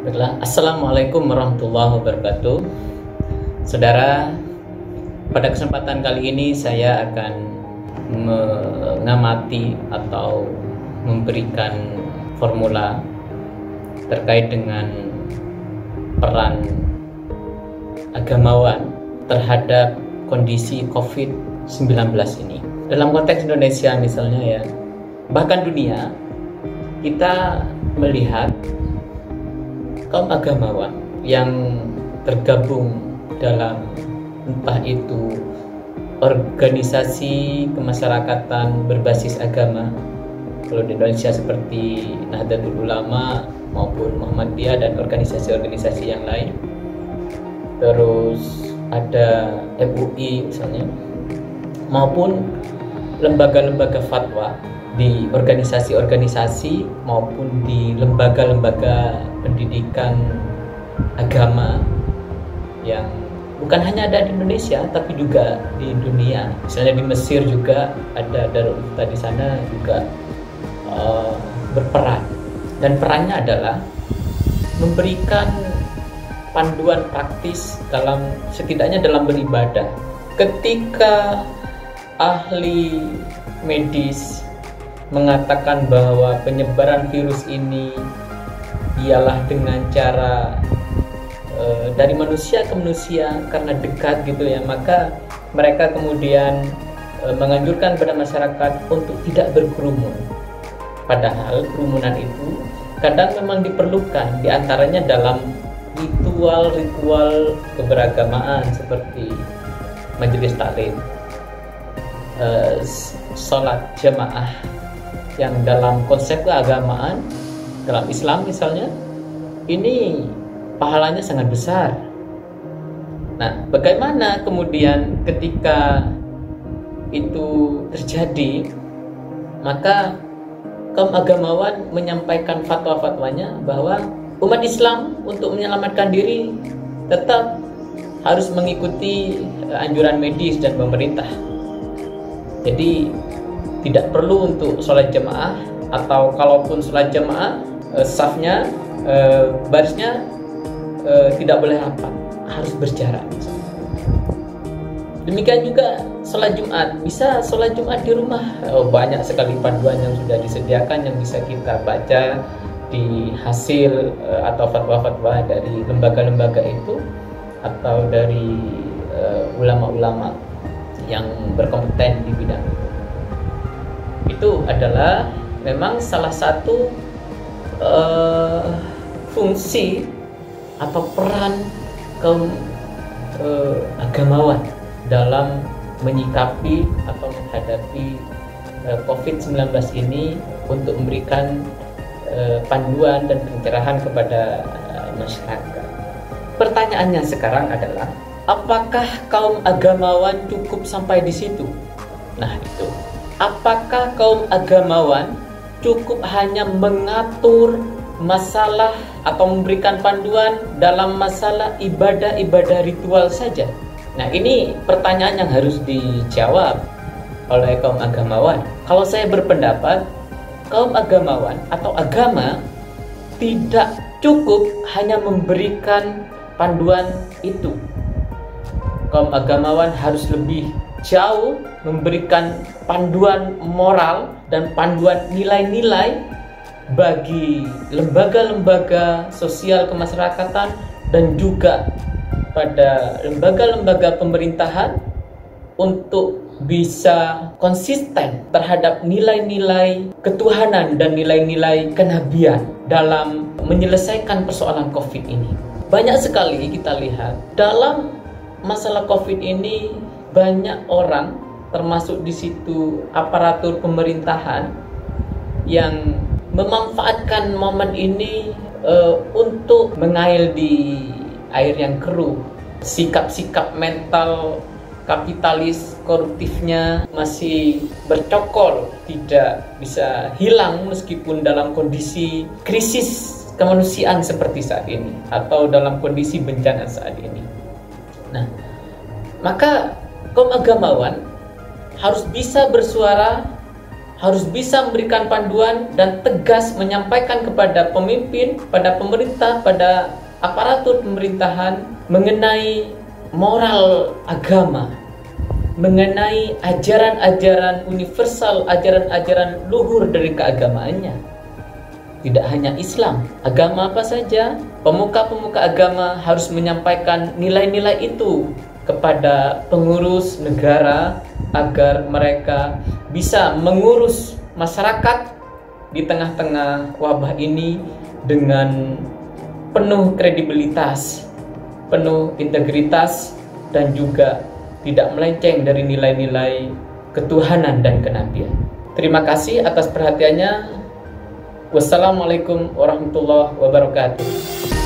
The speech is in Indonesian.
Baiklah, Assalamualaikum warahmatullahi wabarakatuh. Saudara, pada kesempatan kali ini saya akan mengamati atau memberikan formula terkait dengan peran agamawan terhadap kondisi COVID-19 ini. Dalam konteks Indonesia misalnya ya, bahkan dunia, kita melihat kaum agamawan yang tergabung dalam entah itu organisasi kemasyarakatan berbasis agama, kalau di Indonesia seperti Nahdlatul Ulama maupun Muhammadiyah dan organisasi-organisasi yang lain, terus ada MUI misalnya, maupun lembaga-lembaga fatwa di organisasi-organisasi maupun di lembaga-lembaga pendidikan agama yang bukan hanya ada di Indonesia tapi juga di dunia. Misalnya di Mesir juga ada Darul Ifta, di sana juga berperan, dan perannya adalah memberikan panduan praktis setidaknya dalam beribadah. Ketika ahli medis mengatakan bahwa penyebaran virus ini ialah dengan cara dari manusia ke manusia karena dekat gitu ya, maka mereka kemudian menganjurkan kepada masyarakat untuk tidak berkerumun. Padahal kerumunan itu kadang memang diperlukan, diantaranya dalam ritual-ritual keberagamaan seperti majelis taklim, sholat jamaah yang dalam konsep keagamaan dalam Islam misalnya, ini pahalanya sangat besar. Nah, bagaimana kemudian ketika itu terjadi, maka kaum agamawan menyampaikan fatwa-fatwanya bahwa umat Islam untuk menyelamatkan diri tetap harus mengikuti anjuran medis dan pemerintah. Jadi tidak perlu untuk sholat jamaah, atau kalaupun sholat jamaah safnya, barisnya tidak boleh rapat, harus berjarak. Demikian juga sholat Jumat, bisa sholat Jumat di rumah. Banyak sekali panduan yang sudah disediakan yang bisa kita baca di hasil atau fatwa-fatwa dari lembaga-lembaga itu atau dari ulama-ulama yang berkompeten di bidang itu. Itu adalah memang salah satu fungsi atau peran kaum agamawan dalam menyikapi atau menghadapi COVID-19 ini untuk memberikan panduan dan pencerahan kepada masyarakat. Pertanyaannya sekarang adalah, apakah kaum agamawan cukup sampai di situ? Nah, itu. Apakah kaum agamawan cukup hanya mengatur masalah atau memberikan panduan dalam masalah ibadah-ibadah ritual saja? Nah, ini pertanyaan yang harus dijawab oleh kaum agamawan. Kalau saya berpendapat, kaum agamawan atau agama tidak cukup hanya memberikan panduan itu. Kaum agamawan harus lebih jauh memberikan panduan moral dan panduan nilai-nilai bagi lembaga-lembaga sosial kemasyarakatan dan juga pada lembaga-lembaga pemerintahan untuk bisa konsisten terhadap nilai-nilai ketuhanan dan nilai-nilai kenabian dalam menyelesaikan persoalan COVID ini. Banyak sekali kita lihat dalam masalah COVID ini, banyak orang termasuk di situ aparatur pemerintahan yang memanfaatkan momen ini untuk mengail di air yang keruh. Sikap-sikap mental kapitalis koruptifnya masih bercokol, tidak bisa hilang meskipun dalam kondisi krisis kemanusiaan seperti saat ini atau dalam kondisi bencana saat ini. Nah, maka kaum agamawan harus bisa bersuara harus bisa memberikan panduan dan tegas menyampaikan kepada pemimpin, pada pemerintah, pada aparatur pemerintahan mengenai moral agama, mengenai ajaran-ajaran universal, ajaran-ajaran luhur dari keagamaannya. Tidak hanya Islam, agama apa saja, pemuka-pemuka agama harus menyampaikan nilai-nilai itu kepada pengurus negara agar mereka bisa mengurus masyarakat di tengah-tengah wabah ini dengan penuh kredibilitas, penuh integritas, dan juga tidak melenceng dari nilai-nilai ketuhanan dan kenabian. Terima kasih atas perhatiannya. Wassalamualaikum warahmatullahi wabarakatuh.